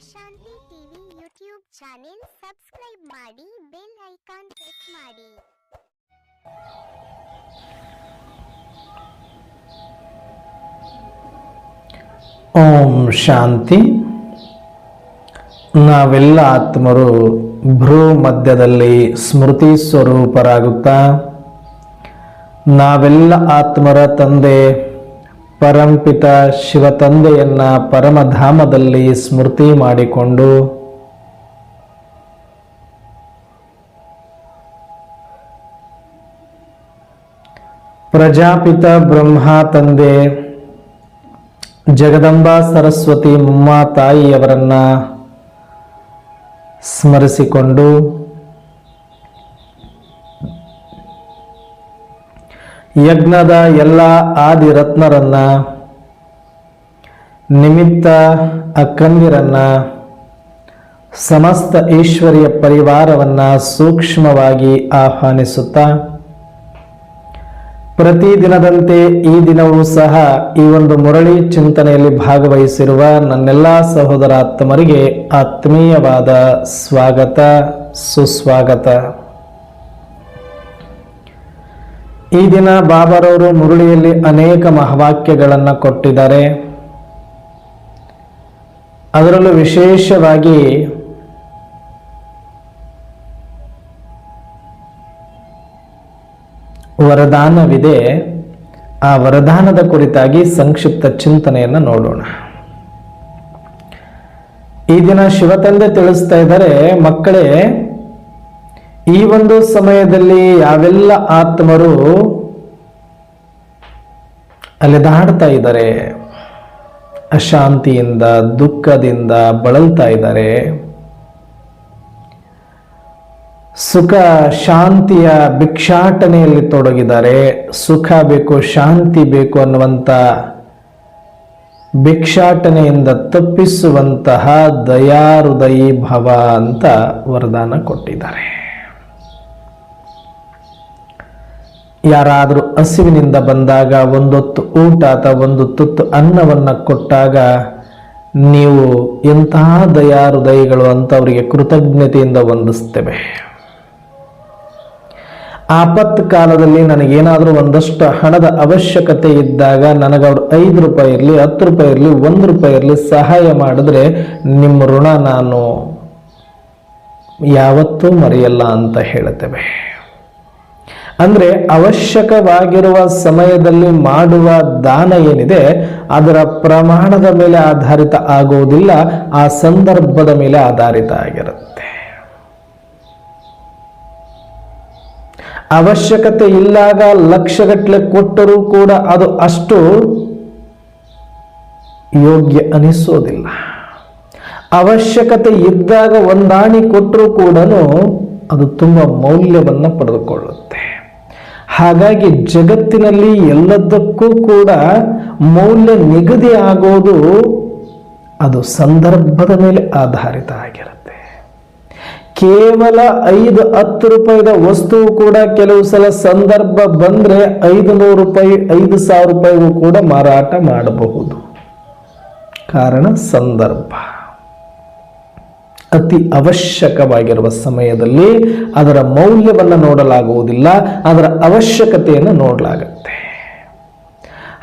ಶಾಂತಿ TV YouTube channel subscribe ಮಾಡಿ, bell icon press ಮಾಡಿ. ಓಂ ಶಾಂತಿ. ನಾವೆಲ್ಲ ಆತ್ಮರು ಭ್ರೂ ಮಧ್ಯದಲ್ಲಿ ಸ್ಮೃತಿ ಸ್ವರೂಪರಾಗುತ್ತಾ ನಾವೆಲ್ಲ ಆತ್ಮರ ತಂದೆ ಪರಂಪಿತ ಶಿವ ತಂದೆಯನ್ನ ಪರಮಧಾಮದಲ್ಲಿ ಸ್ಮೃತಿ ಮಾಡಿಕೊಂಡು ಪ್ರಜಾಪಿತ ಬ್ರಹ್ಮ ತಂದೆ ಜಗದಂಬಾ ಸರಸ್ವತಿ ಮುಮ್ಮ ತಾಯಿಯವರನ್ನ ಸ್ಮರಿಸಿಕೊಂಡು ಯಜ್ಞದ ಎಲ್ಲ ಆದಿರತ್ನರನ್ನ, ನಿಮಿತ್ತ ಅಕ್ಕಂದಿರನ್ನ, ಸಮಸ್ತ ಈಶ್ವರಿಯ ಪರಿವಾರವನ್ನ ಸೂಕ್ಷ್ಮವಾಗಿ ಆಹ್ವಾನಿಸುತ್ತಾ ಪ್ರತಿದಿನದಂತೆ ಈ ದಿನವೂ ಸಹ ಈ ಒಂದು ಮುರಳಿ ಚಿಂತನೆಯಲ್ಲಿ ಭಾಗವಹಿಸಿರುವ ನನ್ನೆಲ್ಲ ಸಹೋದರಾತ್ಮರಿಗೆ ಆತ್ಮೀಯವಾದ ಸ್ವಾಗತ, ಸುಸ್ವಾಗತ. ಈ ದಿನ ಬಾಬಾರವರು ಮುರಳಿಯಲ್ಲಿ ಅನೇಕ ಮಹಾವಾಕ್ಯಗಳನ್ನು ಕೊಟ್ಟಿದ್ದಾರೆ. ಅದರಲ್ಲೂ ವಿಶೇಷವಾಗಿ ವರದಾನವಿದೆ. ಆ ವರದಾನದ ಕುರಿತಾಗಿ ಸಂಕ್ಷಿಪ್ತ ಚಿಂತನೆಯನ್ನು ನೋಡೋಣ. ಈ ದಿನ ಶಿವತಂದೆ ತಿಳಿಸ್ತಾ ಇದ್ದಾರೆ, ಮಕ್ಕಳೇ, ಈ ಒಂದು ಸಮಯದಲ್ಲಿ ಯಾವೆಲ್ಲ ಆತ್ಮರು ಅಲೆದಾಡ್ತಾ ಇದ್ದಾರೆ, ಅಶಾಂತಿಯಿಂದ ದುಃಖದಿಂದ ಬಳಲ್ತಾ ಇದ್ದಾರೆ, ಸುಖ ಶಾಂತಿಯ ಭಿಕ್ಷಾಟನೆಯಲ್ಲಿ ತೊಡಗಿದ್ದಾರೆ, ಸುಖ ಬೇಕು ಶಾಂತಿ ಬೇಕು ಅನ್ನುವಂಥ ಭಿಕ್ಷಾಟನೆಯಿಂದ ತಪ್ಪಿಸುವಂತಹ ದಯಾಹೃದಯಿ ಭವ ಅಂತ ವರದಾನ ಕೊಟ್ಟಿದ್ದಾರೆ. ಯಾರಾದರೂ ಹಸಿವಿನಿಂದ ಬಂದಾಗ ಒಂದೊತ್ತು ಊಟ ಅಥವಾ ಒಂದು ತುತ್ತು ಅನ್ನವನ್ನು ಕೊಟ್ಟಾಗ ನೀವು ಎಂತಹ ದಯಾಹೃದಯಿಗಳು ಅಂತ ಅವರಿಗೆ ಕೃತಜ್ಞತೆಯಿಂದ ವಂದಿಸ್ತೇವೆ. ಆಪತ್ತು ಕಾಲದಲ್ಲಿ ನನಗೇನಾದರೂ ಒಂದಷ್ಟು ಹಣದ ಅವಶ್ಯಕತೆ ಇದ್ದಾಗ ನನಗವ್ರು 5 ರೂಪಾಯಿ ಇರಲಿ, 10 ರೂಪಾಯಿ ಇರಲಿ, 1 ರೂಪಾಯಿ ಇರಲಿ ಸಹಾಯ ಮಾಡಿದ್ರೆ ನಿಮ್ಮ ಋಣ ನಾನು ಯಾವತ್ತೂ ಮರೆಯಲ್ಲ ಅಂತ ಹೇಳುತ್ತೇವೆ. ಅಂದ್ರೆ ಅವಶ್ಯಕವಾಗಿರುವ ಸಮಯದಲ್ಲಿ ಮಾಡುವ ದಾನ ಏನಿದೆ ಅದರ ಪ್ರಮಾಣದ ಮೇಲೆ ಆಧಾರಿತ ಆಗುವುದಿಲ್ಲ, ಆ ಸಂದರ್ಭದ ಮೇಲೆ ಆಧಾರಿತ ಆಗಿರುತ್ತೆ. ಅವಶ್ಯಕತೆ ಇಲ್ಲಾಗ ಲಕ್ಷಗಟ್ಟಲೆ ಕೊಟ್ಟರೂ ಕೂಡ ಅದು ಅಷ್ಟು ಯೋಗ್ಯ ಅನಿಸೋದಿಲ್ಲ. ಅವಶ್ಯಕತೆ ಇದ್ದಾಗ ಒಂದಾಣಿ ಕೊಟ್ಟರೂ ಕೂಡ ಅದು ತುಂಬಾ ಮೌಲ್ಯವನ್ನು ಪಡೆದುಕೊಳ್ಳುತ್ತೆ. ಹಾಗಾಗಿ ಜಗತ್ತಿನಲ್ಲಿ ಎಲ್ಲದಕ್ಕೂ ಕೂಡ ಮೌಲ್ಯ ನಿಗದಿ ಆಗೋದು ಅದು ಸಂದರ್ಭದ ಮೇಲೆ ಆಧಾರಿತ ಆಗಿರುತ್ತೆ. ಕೇವಲ 5-10 ರೂಪಾಯಿದ ವಸ್ತುವು ಕೂಡ ಕೆಲವು ಸಲ ಸಂದರ್ಭ ಬಂದ್ರೆ 500 ರೂಪಾಯಿ 5,000 ರೂಪಾಯಿಗೂ ಕೂಡ ಮಾರಾಟ ಮಾಡಬಹುದು. ಕಾರಣ ಸಂದರ್ಭ. ಅತಿ ಅವಶ್ಯಕವಾಗಿರುವ ಸಮಯದಲ್ಲಿ ಅದರ ಮೌಲ್ಯವನ್ನು ನೋಡಲಾಗುವುದಿಲ್ಲ, ಅದರ ಅವಶ್ಯಕತೆಯನ್ನು ನೋಡಲಾಗುತ್ತೆ.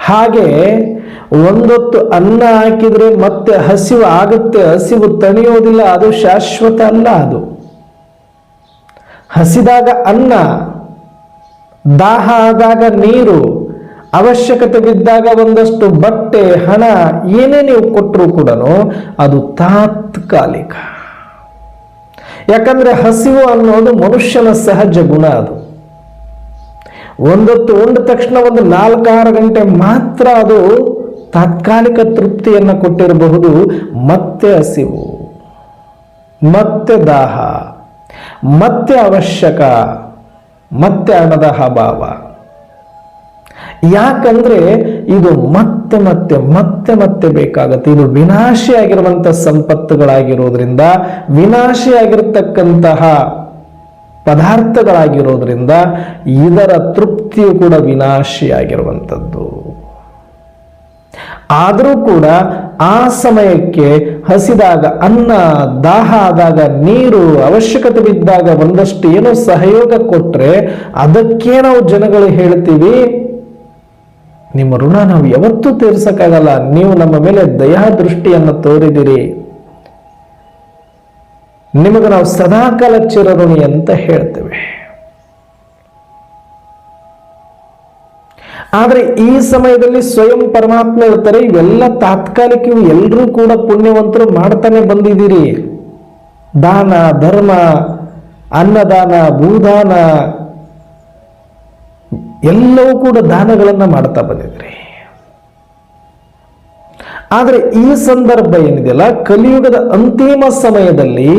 ಹಾಗೆ ಒಂದೊತ್ತು ಅನ್ನ ಹಾಕಿದ್ರೆ ಮತ್ತೆ ಹಸಿವು ಆಗುತ್ತೆ, ಹಸಿವು ತಣಿಯೋದಿಲ್ಲ, ಅದು ಶಾಶ್ವತ ಅಲ್ಲ. ಅದು ಹಸಿದಾಗ ಅನ್ನ, ದಾಹ ಆದಾಗ ನೀರು, ಅವಶ್ಯಕತೆ ಬಿದ್ದಾಗ ಒಂದಷ್ಟು ಬಟ್ಟೆ, ಹಣ ಏನೇ ನೀವು ಕೊಟ್ಟರೂ ಕೂಡ ಅದು ತಾತ್ಕಾಲಿಕ. ಯಾಕಂದ್ರೆ ಹಸಿವು ಅನ್ನೋದು ಮನುಷ್ಯನ ಸಹಜ ಗುಣ. ಅದು ಒಂದೊತ್ತು ಉಂಡ ತಕ್ಷಣ ಒಂದು 4-6 ಗಂಟೆ ಮಾತ್ರ ಅದು ತಾತ್ಕಾಲಿಕ ತೃಪ್ತಿಯನ್ನು ಕೊಟ್ಟಿರಬಹುದು. ಮತ್ತೆ ಹಸಿವು, ಮತ್ತೆ ದಾಹ, ಮತ್ತೆ ಅವಶ್ಯಕ, ಮತ್ತೆ ಹಣದ ಅಭಾವ. ಯಾಕಂದ್ರೆ ಇದು ಮತ್ತೆ ಮತ್ತೆ ಮತ್ತೆ ಮತ್ತೆ ಬೇಕಾಗುತ್ತೆ. ಇದು ವಿನಾಶಿಯಾಗಿರುವಂತಹ ಸಂಪತ್ತುಗಳಾಗಿರೋದ್ರಿಂದ, ವಿನಾಶಿಯಾಗಿರ್ತಕ್ಕಂತಹ ಪದಾರ್ಥಗಳಾಗಿರೋದ್ರಿಂದ ಇದರ ತೃಪ್ತಿಯು ಕೂಡ ವಿನಾಶಿಯಾಗಿರುವಂಥದ್ದು. ಆದರೂ ಕೂಡ ಆ ಸಮಯಕ್ಕೆ ಹಸಿದಾಗ ಅನ್ನ, ದಾಹ ಆದಾಗ ನೀರು, ಅವಶ್ಯಕತೆ ಬಿದ್ದಾಗ ಒಂದಷ್ಟು ಏನೋ ಸಹಯೋಗ ಕೊಟ್ರೆ ಅದಕ್ಕೆ ನಾವು ಜನಗಳು ಹೇಳ್ತೀವಿ, ನಿಮ್ಮ ಋಣ ನಾವು ಯಾವತ್ತೂ ತೀರ್ಸಕ್ಕಾಗಲ್ಲ, ನೀವು ನಮ್ಮ ಮೇಲೆ ದಯಾ ದೃಷ್ಟಿಯನ್ನು ತೋರಿದಿರಿ, ನಿಮಗೆ ನಾವು ಸದಾಕಾಲ ಚಿರಋಣಿ ಅಂತ ಹೇಳ್ತೇವೆ. ಆದ್ರೆ ಈ ಸಮಯದಲ್ಲಿ ಸ್ವಯಂ ಪರಮಾತ್ಮ ಹೇಳ್ತಾರೆ, ಇವೆಲ್ಲ ತಾತ್ಕಾಲಿಕ, ಎಲ್ಲರೂ ಕೂಡ ಪುಣ್ಯವಂತರು ಮಾಡ್ತಾನೆ ಬಂದಿದ್ದೀರಿ. ದಾನ, ಧರ್ಮ, ಅನ್ನದಾನ, ಭೂದಾನ ಎಲ್ಲವೂ ಕೂಡ ದಾನಗಳನ್ನ ಮಾಡ್ತಾ ಬಂದಿದ್ರಿ. ಆದ್ರೆ ಈ ಸಂದರ್ಭ ಏನಿದೆಯಲ್ಲ, ಕಲಿಯುಗದ ಅಂತಿಮ ಸಮಯದಲ್ಲಿ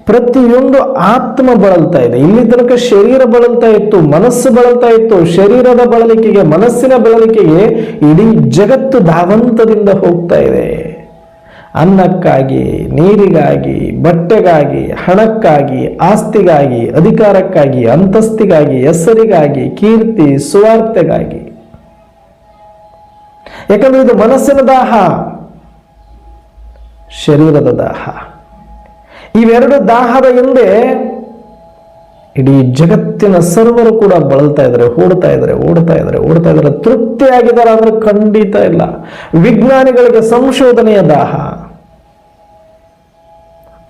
ಪ್ರತಿಯೊಂದು ಆತ್ಮ ಬಳಲ್ತಾ ಇದೆ. ಇಲ್ಲಿ ತನಕ ಶರೀರ ಬಳಲ್ತಾ ಇತ್ತು, ಮನಸ್ಸು ಬಳಲ್ತಾ ಇತ್ತು. ಶರೀರದ ಬಳಲಿಕೆಗೆ, ಮನಸ್ಸಿನ ಬಳಲಿಕೆಗೆ ಇಡೀ ಜಗತ್ತು ಧಾವಂತದಿಂದ ಹೋಗ್ತಾ ಇದೆ. ಅನ್ನಕ್ಕಾಗಿ, ನೀರಿಗಾಗಿ, ಬಟ್ಟೆಗಾಗಿ, ಹಣಕ್ಕಾಗಿ, ಆಸ್ತಿಗಾಗಿ, ಅಧಿಕಾರಕ್ಕಾಗಿ, ಅಂತಸ್ತಿಗಾಗಿ, ಹೆಸರಿಗಾಗಿ, ಕೀರ್ತಿ, ಸುವಾರ್ತೆಗಾಗಿ. ಯಾಕಂದ್ರೆ ಇದು ಮನಸ್ಸಿನ ದಾಹ, ಶರೀರದ ದಾಹ. ಇವೆರಡು ದಾಹದ ಹಿಂದೆ ಇಡೀ ಜಗತ್ತಿನ ಸರ್ವರು ಕೂಡ ಬಳಲ್ತಾ ಇದ್ದಾರೆ, ಓಡ್ತಾ ಇದ್ದಾರೆ. ತೃಪ್ತಿಯಾಗಿದ್ದಾರೆ ಅಂದ್ರೆ ಖಂಡಿತ ಇಲ್ಲ. ವಿಜ್ಞಾನಿಗಳಿಗೆ ಸಂಶೋಧನೆಯ ದಾಹ,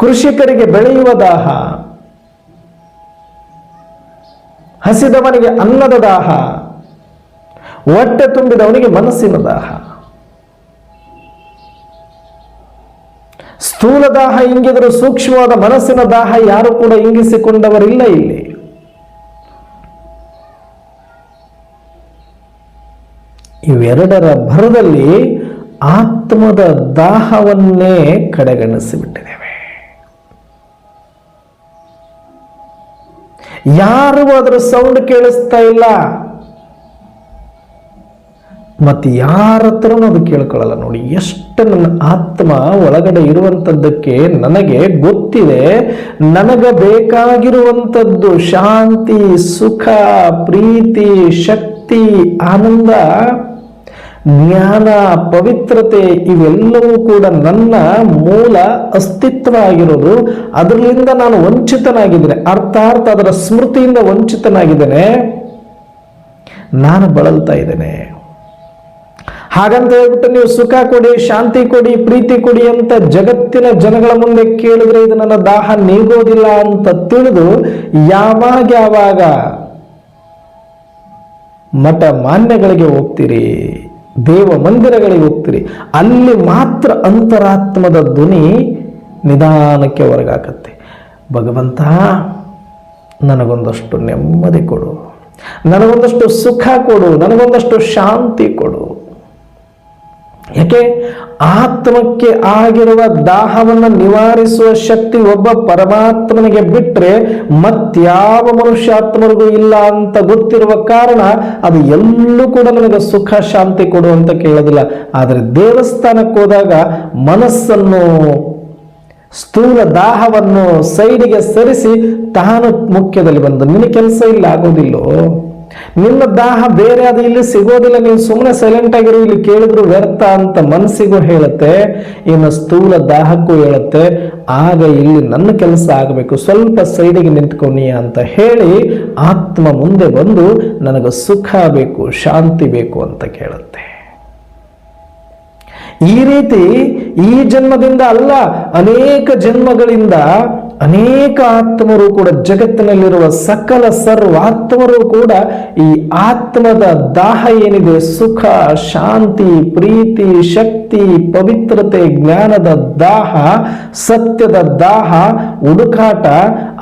ಕೃಷಿಕರಿಗೆ ಬೆಳೆಯುವ ದಾಹ, ಹಸಿದವನಿಗೆ ಅನ್ನದ ದಾಹ, ಹೊಟ್ಟೆ ತುಂಬಿದವನಿಗೆ ಮನಸ್ಸಿನ ದಾಹ. ಸ್ಥೂಲ ದಾಹ ಇಂಗಿದರೂ ಸೂಕ್ಷ್ಮವಾದ ಮನಸ್ಸಿನ ದಾಹ ಯಾರು ಕೂಡ ಇಂಗಿಸಿಕೊಂಡವರಿಲ್ಲ ಇಲ್ಲಿ. ಇವೆರಡರ ಭರದಲ್ಲಿ ಆತ್ಮದ ದಾಹವನ್ನೇ ಕಡೆಗಣಿಸಿಬಿಟ್ಟಿದ್ದೇವೆ. ಯಾರು ಅದರ ಸೌಂಡ್ ಕೇಳಿಸ್ತಾ ಇಲ್ಲ, ಮತ್ತೆ ಯಾರ ಹತ್ರನೂ ಅದು ಕೇಳ್ಕೊಳ್ಳಲ್ಲ. ನೋಡಿ ಎಷ್ಟು ನನ್ನ ಆತ್ಮ ಒಳಗಡೆ ಇರುವಂಥದ್ದಕ್ಕೆ ನನಗೆ ಗೊತ್ತಿದೆ. ನನಗೆ ಬೇಕಾಗಿರುವಂಥದ್ದು ಶಾಂತಿ, ಸುಖ, ಪ್ರೀತಿ, ಶಕ್ತಿ, ಆನಂದ, ಜ್ಞಾನ, ಪವಿತ್ರತೆ ಇವೆಲ್ಲವೂ ಕೂಡ ನನ್ನ ಮೂಲ ಅಸ್ತಿತ್ವ ಆಗಿರೋದು. ಅದರಿಂದ ನಾನು ವಂಚಿತನಾಗಿದ್ದೇನೆ, ಅರ್ಥಾತ್ ಅದರ ಸ್ಮೃತಿಯಿಂದ ವಂಚಿತನಾಗಿದ್ದೇನೆ. ನಾನು ಬಳಲ್ತಾ ಇದ್ದೇನೆ. ಹಾಗಂತ ಹೇಳ್ಬಿಟ್ಟು ನೀವು ಸುಖ ಕೊಡಿ, ಶಾಂತಿ ಕೊಡಿ, ಪ್ರೀತಿ ಕೊಡಿ ಅಂತ ಜಗತ್ತಿನ ಜನಗಳ ಮುಂದೆ ಕೇಳಿದ್ರೆ ಇದು ನನ್ನ ದಾಹ ನೀಗೋದಿಲ್ಲ ಅಂತ ತಿಳಿದು ಯಾವಾಗ ಮಠ ಮಾನ್ಯಗಳಿಗೆ ಹೋಗ್ತೀರಿ, ದೇವ ಮಂದಿರಗಳಿಗೆ ಹೋಗ್ತೀರಿ, ಅಲ್ಲಿ ಮಾತ್ರ ಅಂತರಾತ್ಮದ ಧ್ವನಿ ನಿಧಾನಕ್ಕೆ ಹೊರಗಾಕತ್ತೆ. ಭಗವಂತ, ನನಗೊಂದಷ್ಟು ನೆಮ್ಮದಿ ಕೊಡು, ನನಗೊಂದಷ್ಟು ಸುಖ ಕೊಡು, ನನಗೊಂದಷ್ಟು ಶಾಂತಿ ಕೊಡು. ಯಾಕೆ? ಆತ್ಮಕ್ಕೆ ಆಗಿರುವ ದಾಹವನ್ನು ನಿವಾರಿಸುವ ಶಕ್ತಿ ಒಬ್ಬ ಪರಮಾತ್ಮನಿಗೆ ಬಿಟ್ರೆ ಮತ್ಯಾವ ಮನುಷ್ಯಾತ್ಮರಿಗೂ ಇಲ್ಲ ಅಂತ ಗೊತ್ತಿರುವ ಕಾರಣ ಅದು ಎಲ್ಲೂ ಕೂಡ ನನಗೆ ಸುಖ ಶಾಂತಿ ಕೊಡು ಅಂತ ಕೇಳೋದಿಲ್ಲ. ಆದರೆ ದೇವಸ್ಥಾನಕ್ಕೆ ಹೋದಾಗ ಮನಸ್ಸನ್ನು, ಸ್ಥೂಲ ದಾಹವನ್ನು ಸೈಡಿಗೆ ಸರಿಸಿ ತಾನು ಮುಖ್ಯದಲ್ಲಿ ಬಂದು, ನಿನ್ನ ಕೆಲಸ ಇಲ್ಲ ಆಗೋದಿಲ್ಲೋ, ನಿನ್ನ ದಾಹ ಬೇರೆ, ಅದು ಇಲ್ಲಿ ಸಿಗೋದಿಲ್ಲ, ನೀನು ಸುಮ್ಮನೆ ಸೈಲೆಂಟ್ ಆಗಿರು, ಇಲ್ಲಿ ಕೇಳಿದ್ರು ವ್ಯರ್ಥ ಅಂತ ಮನಸ್ಸಿಗೂ ಹೇಳುತ್ತೆ, ಇನ್ನು ಸ್ಥೂಲ ದಾಹಕ್ಕೂ ಹೇಳುತ್ತೆ. ಆಗ ಇಲ್ಲಿ ನನ್ನ ಕೆಲಸ ಆಗಬೇಕು, ಸ್ವಲ್ಪ ಸೈಡಿಗೆ ನಿಂತ್ಕೊನಿ ಅಂತ ಹೇಳಿ ಆತ್ಮ ಮುಂದೆ ಬಂದು ನನಗೆ ಸುಖ ಬೇಕು, ಶಾಂತಿ ಬೇಕು ಅಂತ ಕೇಳುತ್ತೆ. ಈ ರೀತಿ ಈ ಜನ್ಮದಿಂದ ಅಲ್ಲ, ಅನೇಕ ಜನ್ಮಗಳಿಂದ ಅನೇಕ ಆತ್ಮರು ಕೂಡ, ಜಗತ್ತಿನಲ್ಲಿರುವ ಸಕಲ ಸರ್ವಾತ್ಮರು ಕೂಡ ಈ ಆತ್ಮದ ದಾಹ ಏನಿದೆ, ಸುಖ, ಶಾಂತಿ, ಪ್ರೀತಿ, ಶಕ್ತಿ, ಪವಿತ್ರತೆ, ಜ್ಞಾನದ ದಾಹ, ಸತ್ಯದ ದಾಹ, ಹುಡುಕಾಟ,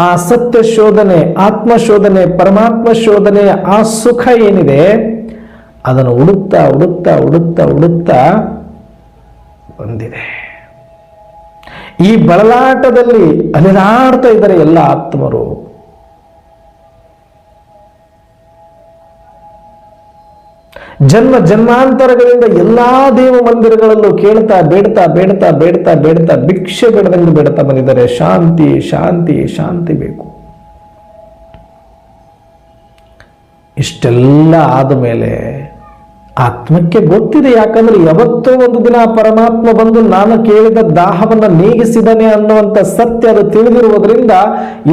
ಆ ಸತ್ಯ ಶೋಧನೆ, ಆತ್ಮ ಶೋಧನೆ, ಪರಮಾತ್ಮ ಶೋಧನೆ, ಆ ಸುಖ ಏನಿದೆ ಅದನ್ನು ಹುಡುಕ್ತಾ ಹುಡುಕ್ತಾ ಹುಡುಕ್ತಾ ಹುಡುಕ್ತಾ ಬಂದಿದೆ. ಈ ಬಳಲಾಟದಲ್ಲಿ ಅಲೆದಾಡ್ತಾ ಇದ್ದಾರೆ ಎಲ್ಲ ಆತ್ಮರು. ಜನ್ಮ ಜನ್ಮಾಂತರಗಳಿಂದ ಎಲ್ಲಾ ದೇವ ಮಂದಿರಗಳಲ್ಲೂ ಕೇಳ್ತಾ ಬೇಡ್ತಾ ಬೇಡ್ತಾ ಬೇಡ್ತಾ ಬೇಡ್ತಾ ಭಿಕ್ಷೆ ಬೇಡದಂಗೆ ಬೇಡ್ತಾ ಬಂದಿದ್ದಾರೆ. ಶಾಂತಿ, ಶಾಂತಿ, ಶಾಂತಿ ಬೇಕು. ಇಷ್ಟೆಲ್ಲ ಆದ ಮೇಲೆ ಆತ್ಮಕ್ಕೆ ಗೊತ್ತಿದೆ, ಯಾಕಂದ್ರೆ ಯಾವತ್ತೋ ಒಂದು ದಿನ ಆ ಪರಮಾತ್ಮ ಬಂದು ನಾನು ಕೇಳಿದ ದಾಹವನ್ನು ನೀಗಿಸಿದನೆ ಅನ್ನುವಂಥ ಸತ್ಯ ಅದು ತಿಳಿದಿರುವುದರಿಂದ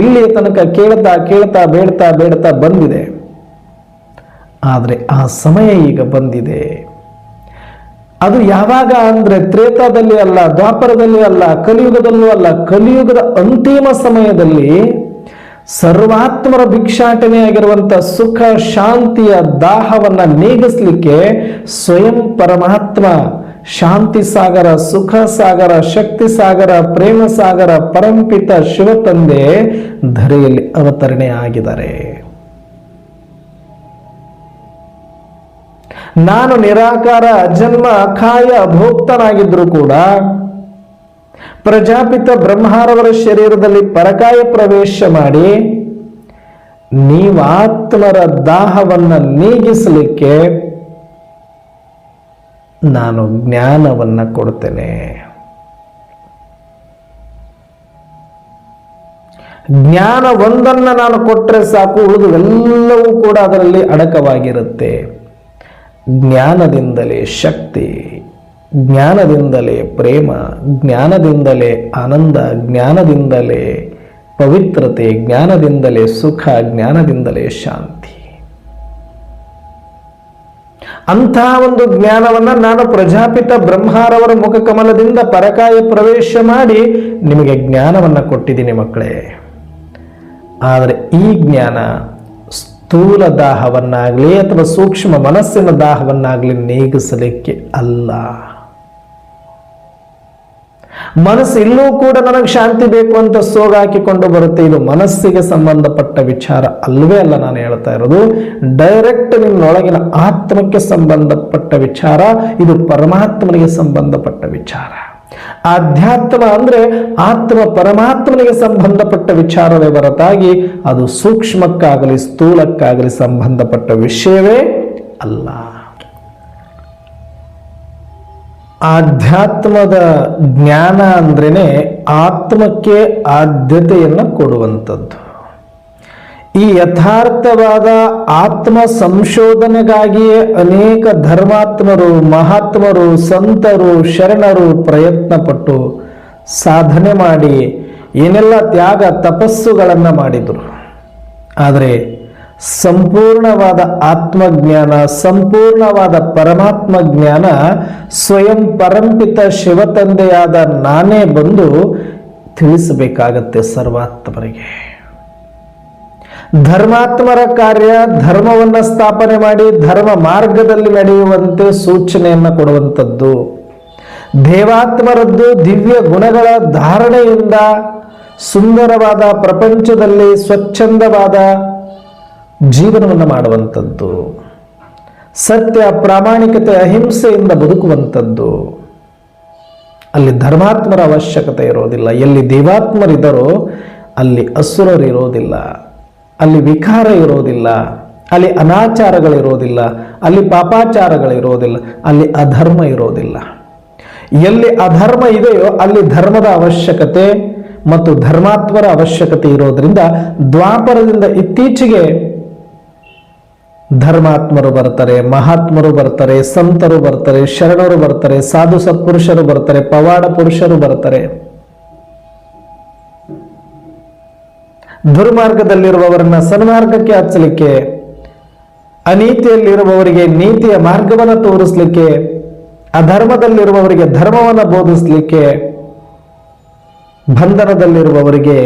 ಇಲ್ಲಿ ತನಕ ಕೇಳ್ತಾ ಕೇಳ್ತಾ ಬೇಡ್ತಾ ಬೇಡ್ತಾ ಬಂದಿದೆ. ಆದರೆ ಆ ಸಮಯ ಈಗ ಬಂದಿದೆ. ಅದು ಯಾವಾಗ ಅಂದ್ರೆ ತ್ರೇತಾದಲ್ಲಿ ಅಲ್ಲ, ದ್ವಾಪರದಲ್ಲಿ ಅಲ್ಲ, ಕಲಿಯುಗದಲ್ಲೂ ಅಲ್ಲ, ಕಲಿಯುಗದ ಅಂತಿಮ ಸಮಯದಲ್ಲಿ ಸರ್ವಾತ್ಮರ ಭಿಕ್ಷಾಟನೆಯಾಗಿರುವಂಥ ಸುಖ ಶಾಂತಿಯ ದಾಹವನ್ನ ನೀಗಿಸ್ಲಿಕ್ಕೆ ಸ್ವಯಂ ಪರಮಾತ್ಮ ಶಾಂತಿ ಸಾಗರ, ಸುಖ ಸಾಗರ, ಶಕ್ತಿ ಸಾಗರ, ಪ್ರೇಮ ಸಾಗರ, ಪರಂಪಿತ ಶಿವತಂದೆ ಧರೆಯಲ್ಲಿ ಅವತರಣೆ ಆಗಿದ್ದಾರೆ. ನಾನು ನಿರಾಕಾರ ಅಜನ್ಮ ಅಖಾಯ ಭೋಕ್ತನಾಗಿದ್ರು ಕೂಡ ಪ್ರಜಾಪಿತ ಬ್ರಹ್ಮರವರ ಶರೀರದಲ್ಲಿ ಪರಕಾಯ ಪ್ರವೇಶ ಮಾಡಿ ನೀವಾತ್ಮರ ದಾಹವನ್ನ ನೀಗಿಸಲಿಕ್ಕೆ ನಾನು ಜ್ಞಾನವನ್ನ ಕೊಡ್ತೇನೆ. ಜ್ಞಾನ ಒಂದನ್ನ ನಾನು ಕೊಟ್ಟರೆ ಸಾಕು, ಉಳಿದುವೆಲ್ಲವೂ ಕೂಡ ಅದರಲ್ಲಿ ಅಡಕವಾಗಿರುತ್ತೆ. ಜ್ಞಾನದಿಂದಲೇ ಶಕ್ತಿ, ಜ್ಞಾನದಿಂದಲೇ ಪ್ರೇಮ, ಜ್ಞಾನದಿಂದಲೇ ಆನಂದ, ಜ್ಞಾನದಿಂದಲೇ ಪವಿತ್ರತೆ, ಜ್ಞಾನದಿಂದಲೇ ಸುಖ, ಜ್ಞಾನದಿಂದಲೇ ಶಾಂತಿ. ಅಂಥ ಒಂದು ಜ್ಞಾನವನ್ನ ನಾನು ಪ್ರಜಾಪಿತ ಬ್ರಹ್ಮರವರ ಮುಖಕಮಲದಿಂದ ಪರಕಾಯ ಪ್ರವೇಶ ಮಾಡಿ ನಿಮಗೆ ಜ್ಞಾನವನ್ನ ಕೊಟ್ಟಿದ್ದೀನಿ ಮಕ್ಕಳೇ. ಆದರೆ ಈ ಜ್ಞಾನ ಸ್ಥೂಲ ದಾಹವನ್ನಾಗಲಿ ಅಥವಾ ಸೂಕ್ಷ್ಮ ಮನಸ್ಸಿನ ದಾಹವನ್ನಾಗಲಿ ನೀಗಿಸಲಿಕ್ಕೆ ಅಲ್ಲ. ಮನಸ್ಸು ಇಲ್ಲೂ ಕೂಡ ನನಗೆ ಶಾಂತಿ ಬೇಕು ಅಂತ ಸೋಗಾಕಿಕೊಂಡು ಬರುತ್ತೆ. ಇದು ಮನಸ್ಸಿಗೆ ಸಂಬಂಧಪಟ್ಟ ವಿಚಾರ ಅಲ್ವೇ ಅಲ್ಲ. ನಾನು ಹೇಳ್ತಾ ಇರೋದು ಡೈರೆಕ್ಟ್ ನಿನ್ನೊಳಗಿನ ಆತ್ಮಕ್ಕೆ ಸಂಬಂಧಪಟ್ಟ ವಿಚಾರ. ಇದು ಪರಮಾತ್ಮನಿಗೆ ಸಂಬಂಧಪಟ್ಟ ವಿಚಾರ. ಆಧ್ಯಾತ್ಮ ಅಂದ್ರೆ ಆತ್ಮ ಪರಮಾತ್ಮನಿಗೆ ಸಂಬಂಧಪಟ್ಟ ವಿಚಾರವೇ ಹೊರತಾಗಿ ಅದು ಸೂಕ್ಷ್ಮಕ್ಕಾಗಲಿ ಸ್ಥೂಲಕ್ಕಾಗಲಿ ಸಂಬಂಧಪಟ್ಟ ವಿಷಯವೇ ಅಲ್ಲ. ಆಧ್ಯಾತ್ಮದ ಜ್ಞಾನ ಅಂದ್ರೇನೆ ಆತ್ಮಕ್ಕೆ ಆದ್ಯತೆಯನ್ನು ಕೊಡುವಂಥದ್ದು. ಈ ಯಥಾರ್ಥವಾದ ಆತ್ಮ ಸಂಶೋಧನೆಗಾಗಿಯೇ ಅನೇಕ ಧರ್ಮಾತ್ಮರು, ಮಹಾತ್ಮರು, ಸಂತರು, ಶರಣರು ಪ್ರಯತ್ನ ಪಟ್ಟು ಸಾಧನೆ ಮಾಡಿ ಏನೆಲ್ಲ ತ್ಯಾಗ ತಪಸ್ಸುಗಳನ್ನು ಮಾಡಿದರು. ಆದರೆ ಸಂಪೂರ್ಣವಾದ ಆತ್ಮಜ್ಞಾನ, ಸಂಪೂರ್ಣವಾದ ಪರಮಾತ್ಮ ಜ್ಞಾನ ಸ್ವಯಂ ಪರಂಪಿತ ಶಿವತಂದೆಯಾದ ನಾನೇ ಬಂದು ತಿಳಿಸಬೇಕಾಗತ್ತೆ ಸರ್ವಾತ್ಮರಿಗೆ. ಧರ್ಮಾತ್ಮರ ಕಾರ್ಯ ಧರ್ಮವನ್ನ ಸ್ಥಾಪನೆ ಮಾಡಿ ಧರ್ಮ ಮಾರ್ಗದಲ್ಲಿ ನಡೆಯುವಂತೆ ಸೂಚನೆಯನ್ನು ಕೊಡುವಂಥದ್ದು. ದೇವಾತ್ಮರದ್ದು ದಿವ್ಯ ಗುಣಗಳ ಧಾರಣೆಯಿಂದ ಸುಂದರವಾದ ಪ್ರಪಂಚದಲ್ಲಿ ಸ್ವಚ್ಛಂದವಾದ ಜೀವನವನ್ನು ಮಾಡುವಂಥದ್ದು. ಸತ್ಯ, ಪ್ರಾಮಾಣಿಕತೆ, ಅಹಿಂಸೆಯಿಂದ ಬದುಕುವಂಥದ್ದು. ಅಲ್ಲಿ ಧರ್ಮಾತ್ಮರ ಅವಶ್ಯಕತೆ ಇರೋದಿಲ್ಲ. ಎಲ್ಲಿ ದೇವಾತ್ಮರಿದ್ದರೋ ಅಲ್ಲಿ ಅಸುರರು ಇರೋದಿಲ್ಲ, ಅಲ್ಲಿ ವಿಕಾರ ಇರೋದಿಲ್ಲ, ಅಲ್ಲಿ ಅನಾಚಾರಗಳಿರೋದಿಲ್ಲ, ಅಲ್ಲಿ ಪಾಪಾಚಾರಗಳಿರೋದಿಲ್ಲ, ಅಲ್ಲಿ ಅಧರ್ಮ ಇರೋದಿಲ್ಲ. ಎಲ್ಲಿ ಅಧರ್ಮ ಇದೆಯೋ ಅಲ್ಲಿ ಧರ್ಮದ ಅವಶ್ಯಕತೆ ಮತ್ತು ಧರ್ಮಾತ್ಮರ ಅವಶ್ಯಕತೆ ಇರೋದ್ರಿಂದ ದ್ವಾಪರದಿಂದ ಇತ್ತೀಚೆಗೆ ಧರ್ಮಾತ್ಮರು ಬರ್ತಾರೆ, ಮಹಾತ್ಮರು ಬರ್ತಾರೆ, ಸಂತರು ಬರ್ತಾರೆ, ಶರಣರು ಬರ್ತಾರೆ, ಸಾಧು ಸತ್ಪುರುಷರು ಬರ್ತಾರೆ, ಪವಾಡ ಪುರುಷರು ಬರ್ತಾರೆ. ದುರ್ಮಾರ್ಗದಲ್ಲಿರುವವರನ್ನ ಸನ್ಮಾರ್ಗಕ್ಕೆ ಹಚ್ಚಲಿಕ್ಕೆ, ಅನೀತಿಯಲ್ಲಿರುವವರಿಗೆ ನೀತಿಯ ಮಾರ್ಗವನ್ನು ತೋರಿಸಲಿಕ್ಕೆ, ಅಧರ್ಮದಲ್ಲಿರುವವರಿಗೆ ಧರ್ಮವನ್ನು ಬೋಧಿಸಲಿಕ್ಕೆ, ಬಂಧನದಲ್ಲಿರುವವರಿಗೆ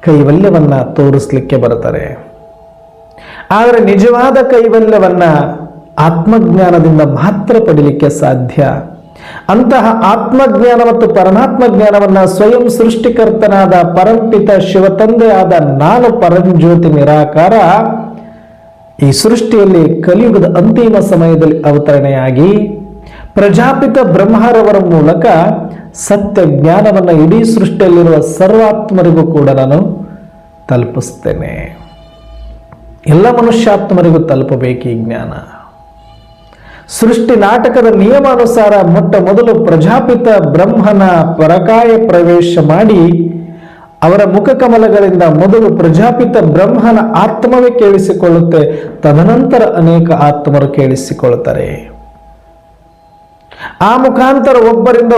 ಕೈವಲ್ಯವನ್ನ ತೋರಿಸಲಿಕ್ಕೆ ಬರ್ತಾರೆ. ಆದರೆ ನಿಜವಾದ ಕೈವಲ್ಯವನ್ನ ಆತ್ಮಜ್ಞಾನದಿಂದ ಮಾತ್ರ ಪಡೀಲಿಕ್ಕೆ ಸಾಧ್ಯ. ಅಂತಹ ಆತ್ಮಜ್ಞಾನ ಮತ್ತು ಪರಮಾತ್ಮ ಜ್ಞಾನವನ್ನ ಸ್ವಯಂ ಸೃಷ್ಟಿಕರ್ತನಾದ ಪರಂಪಿತ ಶಿವತಂದೆಯಾದ ನಾನು ಪರಂಜ್ಯೋತಿ ನಿರಾಕಾರ ಈ ಸೃಷ್ಟಿಯಲ್ಲಿ ಕಲಿಯುಗದ ಅಂತಿಮ ಸಮಯದಲ್ಲಿ ಅವತರಣೆಯಾಗಿ ಪ್ರಜಾಪಿತ ಬ್ರಹ್ಮರವರ ಮೂಲಕ ಸತ್ಯ ಜ್ಞಾನವನ್ನು ಇಡೀ ಸೃಷ್ಟಿಯಲ್ಲಿರುವ ಸರ್ವಾತ್ಮರಿಗೂ ಕೂಡ ನಾನು ತಲುಪಿಸ್ತೇನೆ. ಎಲ್ಲ ಮನುಷ್ಯಾತ್ಮರಿಗೂ ತಲುಪಬೇಕು ಈ ಜ್ಞಾನ. ಸೃಷ್ಟಿ ನಾಟಕದ ನಿಯಮಾನುಸಾರ ಮೊಟ್ಟ ಮೊದಲು ಪ್ರಜಾಪಿತ ಬ್ರಹ್ಮನ ಪರಕಾಯ ಪ್ರವೇಶ ಮಾಡಿ ಅವರ ಮುಖಕಮಲಗಳಿಂದ ಮೊದಲು ಪ್ರಜಾಪಿತ ಬ್ರಹ್ಮನ ಆತ್ಮವೇ ಕೇಳಿಸಿಕೊಳ್ಳುತ್ತೆ, ತದನಂತರ ಅನೇಕ ಆತ್ಮರು ಕೇಳಿಸಿಕೊಳ್ಳುತ್ತಾರೆ. ಆ ಮುಖಾಂತರ ಒಬ್ಬರಿಂದ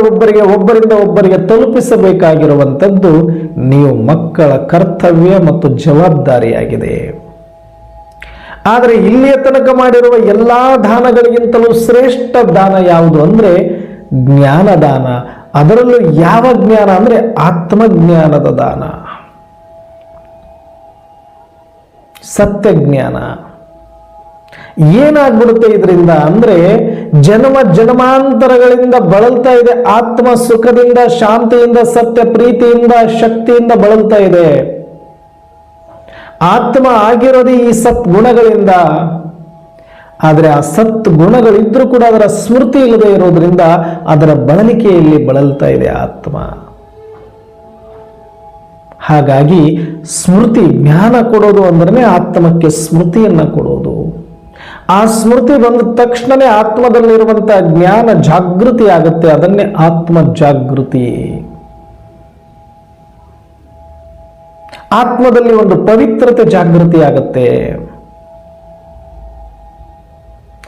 ಒಬ್ಬರಿಗೆ ತಲುಪಿಸಬೇಕಾಗಿರುವಂಥದ್ದು ನೀವು ಮಕ್ಕಳ ಕರ್ತವ್ಯ ಮತ್ತು ಜವಾಬ್ದಾರಿಯಾಗಿದೆ. ಆದರೆ ಇಲ್ಲಿಯ ತನಕ ಮಾಡಿರುವ ಎಲ್ಲಾ ದಾನಗಳಿಗಿಂತಲೂ ಶ್ರೇಷ್ಠ ದಾನ ಯಾವುದು ಅಂದ್ರೆ ಜ್ಞಾನದಾನ. ಅದರಲ್ಲೂ ಯಾವ ಜ್ಞಾನ ಅಂದ್ರೆ ಆತ್ಮಜ್ಞಾನದ ದಾನ, ಸತ್ಯಜ್ಞಾನ. ಏನಾಗ್ಬಿಡುತ್ತೆ ಇದರಿಂದ ಅಂದ್ರೆ ಜನ್ಮಾಂತರಗಳಿಂದ ಬಳಲ್ತಾ ಇದೆ ಆತ್ಮ, ಸುಖದಿಂದ, ಶಾಂತಿಯಿಂದ, ಸತ್ಯ ಪ್ರೀತಿಯಿಂದ, ಶಕ್ತಿಯಿಂದ ಬಳಲ್ತಾ ಇದೆ. ಆತ್ಮ ಆಗಿರೋದು ಈ ಸತ್ ಗುಣಗಳಿಂದ. ಆದರೆ ಆ ಸತ್ ಗುಣಗಳಿದ್ರೂ ಕೂಡ ಅದರ ಸ್ಮೃತಿ ಇಲ್ಲದೆ ಇರೋದ್ರಿಂದ ಅದರ ಬಳಲಿಕೆಯಲ್ಲಿ ಬಳಲ್ತಾ ಇದೆ ಆತ್ಮ. ಹಾಗಾಗಿ ಸ್ಮೃತಿ, ಜ್ಞಾನ ಕೊಡೋದು ಅಂದ್ರೆ ಆತ್ಮಕ್ಕೆ ಸ್ಮೃತಿಯನ್ನ ಕೊಡೋದು. ಆ ಸ್ಮೃತಿ ಬಂದ ತಕ್ಷಣವೇ ಆತ್ಮದಲ್ಲಿರುವಂತಹ ಜ್ಞಾನ ಜಾಗೃತಿ ಆಗುತ್ತೆ. ಅದನ್ನೇ ಆತ್ಮ ಜಾಗೃತಿ. ಆತ್ಮದಲ್ಲಿ ಒಂದು ಪವಿತ್ರತೆ ಜಾಗೃತಿ ಆಗುತ್ತೆ.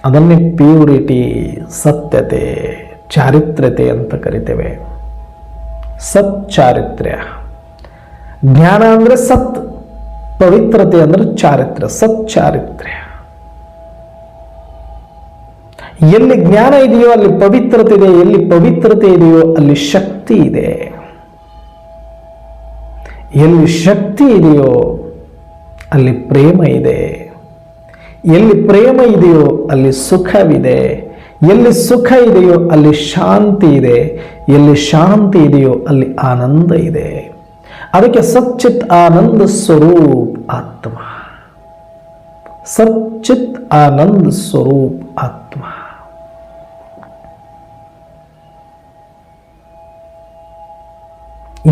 ಅದನ್ನೇ ಪ್ಯೂರಿಟಿ, ಸತ್ಯತೆ, ಚಾರಿತ್ರ್ಯತೆ ಅಂತ ಕರಿತೇವೆ. ಸಚ್ಚಾರಿತ್ರ್ಯ. ಜ್ಞಾನ ಅಂದ್ರೆ ಸತ್, ಪವಿತ್ರತೆ ಅಂದ್ರೆ ಚಾರಿತ್ರ್ಯ, ಸಚ್ಚಾರಿತ್ರ್ಯ. ಎಲ್ಲಿ ಜ್ಞಾನ ಇದೆಯೋ ಅಲ್ಲಿ ಪವಿತ್ರತೆ ಇದೆ, ಎಲ್ಲಿ ಪವಿತ್ರತೆ ಇದೆಯೋ ಅಲ್ಲಿ ಶಕ್ತಿ ಇದೆ, ಎಲ್ಲಿ ಶಕ್ತಿ ಇದೆಯೋ ಅಲ್ಲಿ ಪ್ರೇಮ ಇದೆ, ಎಲ್ಲಿ ಪ್ರೇಮ ಇದೆಯೋ ಅಲ್ಲಿ ಸುಖವಿದೆ, ಎಲ್ಲಿ ಸುಖ ಇದೆಯೋ ಅಲ್ಲಿ ಶಾಂತಿ ಇದೆ, ಎಲ್ಲಿ ಶಾಂತಿ ಇದೆಯೋ ಅಲ್ಲಿ ಆನಂದ ಇದೆ. ಅದಕ್ಕೆ ಸಚ್ಚಿತ್ ಆನಂದ ಸ್ವರೂಪ್ ಆತ್ಮ, ಸಚ್ಚಿತ್ ಆನಂದ ಸ್ವರೂಪ್ ಆತ್ಮ.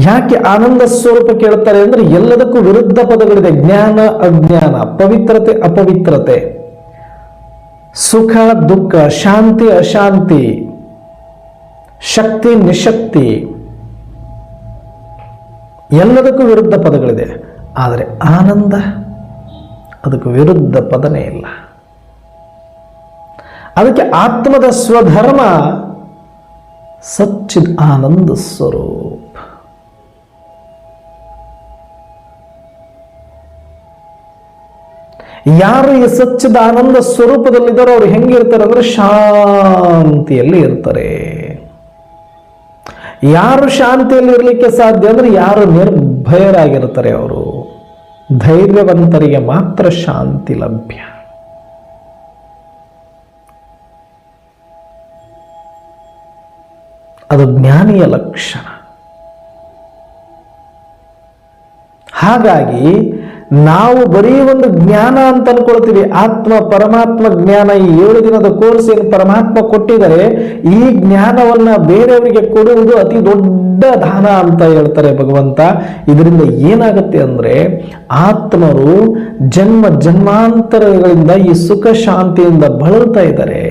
ಯಾಕೆ ಆನಂದ ಸ್ವರೂಪ ಕೇಳ್ತಾರೆ ಅಂದ್ರೆ ಎಲ್ಲದಕ್ಕೂ ವಿರುದ್ಧ ಪದಗಳಿದೆ. ಜ್ಞಾನ, ಅಜ್ಞಾನ, ಪವಿತ್ರತೆ, ಅಪವಿತ್ರತೆ, ಸುಖ, ದುಃಖ, ಶಾಂತಿ, ಅಶಾಂತಿ, ಶಕ್ತಿ, ನಿಶಕ್ತಿ, ಎಲ್ಲದಕ್ಕೂ ವಿರುದ್ಧ ಪದಗಳಿದೆ. ಆದರೆ ಆನಂದ ಅದಕ್ಕೆ ವಿರುದ್ಧ ಪದನೇ ಇಲ್ಲ. ಅದಕ್ಕೆ ಆತ್ಮದ ಸ್ವಧರ್ಮ ಸಚ್ಚಿದ್ ಆನಂದ ಸ್ವರೂಪ. ಯಾರು ಈ ಸಚ್ಚಿದ ಆನಂದ ಸ್ವರೂಪದಲ್ಲಿದ್ದಾರೋ ಅವ್ರು ಹೆಂಗಿರ್ತಾರೆ ಅಂದ್ರೆ ಶಾಂತಿಯಲ್ಲಿ ಇರ್ತಾರೆ. ಯಾರು ಶಾಂತಿಯಲ್ಲಿ ಇರಲಿಕ್ಕೆ ಸಾಧ್ಯ ಅಂದ್ರೆ ಯಾರು ನಿರ್ಭಯರಾಗಿರ್ತಾರೆ. ಅವರು ಧೈರ್ಯವಂತರಿಗೆ ಮಾತ್ರ ಶಾಂತಿ ಲಭ್ಯ. ಅದು ಜ್ಞಾನಿಯ ಲಕ್ಷಣ. ಹಾಗಾಗಿ ನಾವು ಬರೀ ಒಂದು ಜ್ಞಾನ ಅಂತ ಅನ್ಕೊಳ್ತೀವಿ. ಆತ್ಮ ಪರಮಾತ್ಮ ಜ್ಞಾನ, ಈ 7 ದಿನದ ಕೋರ್ಸ್ ಏನು ಪರಮಾತ್ಮ ಕೊಟ್ಟಿದ್ದಾರೆ, ಈ ಜ್ಞಾನವನ್ನ ಬೇರೆಯವರಿಗೆ ಕೊಡುವುದು ಅತಿ ದೊಡ್ಡ ದಾನ ಅಂತ ಹೇಳ್ತಾರೆ ಭಗವಂತ. ಇದರಿಂದ ಏನಾಗುತ್ತೆ ಅಂದ್ರೆ ಆತ್ಮರು ಜನ್ಮಾಂತರಗಳಿಂದ ಈ ಸುಖ ಶಾಂತಿಯಿಂದ ಬಳಲ್ತಾ ಇದ್ದಾರೆ,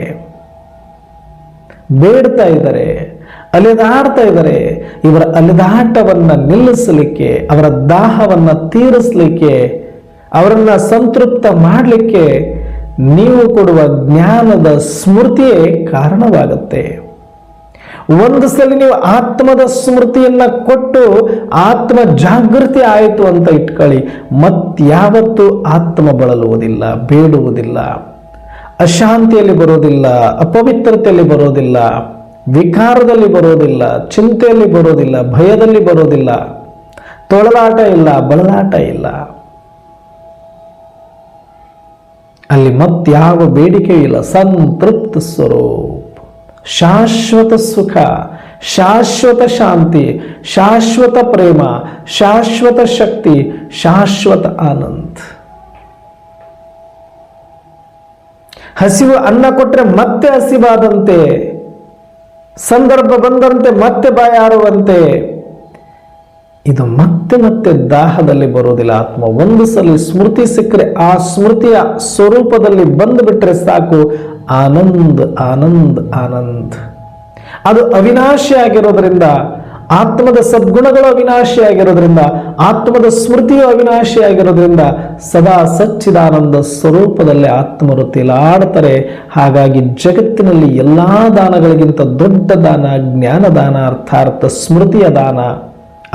ಬೇಡ್ತಾ ಇದ್ದಾರೆ, ಅಲೆದಾಡ್ತಾ ಇದ್ದಾರೆ. ಇವರ ಅಲೆದಾಟವನ್ನ ನಿಲ್ಲಿಸಲಿಕ್ಕೆ, ಅವರ ದಾಹವನ್ನ ತೀರಿಸಲಿಕ್ಕೆ, ಅವರನ್ನ ಸಂತೃಪ್ತ ಮಾಡಲಿಕ್ಕೆ ನೀವು ಕೊಡುವ ಜ್ಞಾನದ ಸ್ಮೃತಿಯೇ ಕಾರಣವಾಗುತ್ತೆ. ಒಂದು ಸಲ ನೀವು ಆತ್ಮದ ಸ್ಮೃತಿಯನ್ನ ಕೊಟ್ಟು ಆತ್ಮ ಜಾಗೃತಿ ಆಯಿತು ಅಂತ ಇಟ್ಕೊಳ್ಳಿ, ಮತ್ಯಾವತ್ತೂ ಆತ್ಮ ಬಳಲುವುದಿಲ್ಲ, ಬೇಡುವುದಿಲ್ಲ, ಅಶಾಂತಿಯಲ್ಲಿ ಬರೋದಿಲ್ಲ, ಅಪವಿತ್ರತೆಯಲ್ಲಿ ಬರೋದಿಲ್ಲ, ವಿಕಾರದಲ್ಲಿ ಬರೋದಿಲ್ಲ, ಚಿಂತೆಯಲ್ಲಿ ಬರೋದಿಲ್ಲ, ಭಯದಲ್ಲಿ ಬರೋದಿಲ್ಲ, ತೊಳಲಾಟ ಇಲ್ಲ, ಬಳಲಾಟ ಇಲ್ಲ. ಅಲ್ಲಿ ಮತ್ಯಾವ ಬೇಡಿಕೆ ಇಲ್ಲ. ಸಂತೃಪ್ತ ಸ್ವರೂಪ, ಶಾಶ್ವತ ಸುಖ, ಶಾಶ್ವತ ಶಾಂತಿ, ಶಾಶ್ವತ ಪ್ರೇಮ, ಶಾಶ್ವತ ಶಕ್ತಿ, ಶಾಶ್ವತ ಆನಂದ. ಹಸಿವು ಅನ್ನ ಕೊಟ್ರೆ ಮತ್ತೆ ಹಸಿವಾದಂತೆ, ಸಂದರ್ಭ ಬಂದಂತೆ ಮತ್ತೆ ಬಾಯಾರುವಂತೆ. ಇದು ಮತ್ತೆ ಮತ್ತೆ ದಾಹದಲ್ಲಿ ಬರೋದಿಲ್ಲ. ಆತ್ಮ ಒಂದು ಸಲ ಸ್ಮೃತಿ ಸಿಕ್ಕರೆ ಆ ಸ್ಮೃತಿಯ ಸ್ವರೂಪದಲ್ಲಿ ಬಂದು ಬಿಟ್ರೆ ಸಾಕು, ಆನಂದ್ ಆನಂದ್ ಆನಂದ್. ಅದು ಅವಿನಾಶಿ ಆಗಿರೋದ್ರಿಂದ ಆತ್ಮದ ಸದ್ಗುಣಗಳು ಅವಿನಾಶಿಯಾಗಿರೋದ್ರಿಂದ, ಆತ್ಮದ ಸ್ಮೃತಿಯು ಅವಿನಾಶಿಯಾಗಿರೋದ್ರಿಂದ ಸದಾ ಸಚ್ಚಿದಾನಂದ ಸ್ವರೂಪದಲ್ಲೇ ಆತ್ಮರು ತೇಲಾಡ್ತಾರೆ. ಹಾಗಾಗಿ ಜಗತ್ತಿನಲ್ಲಿ ಎಲ್ಲ ದಾನಗಳಿಗಿಂತ ದೊಡ್ಡ ದಾನ ಜ್ಞಾನದಾನ, ಅರ್ಥಾತ್ ಸ್ಮೃತಿಯ ದಾನ,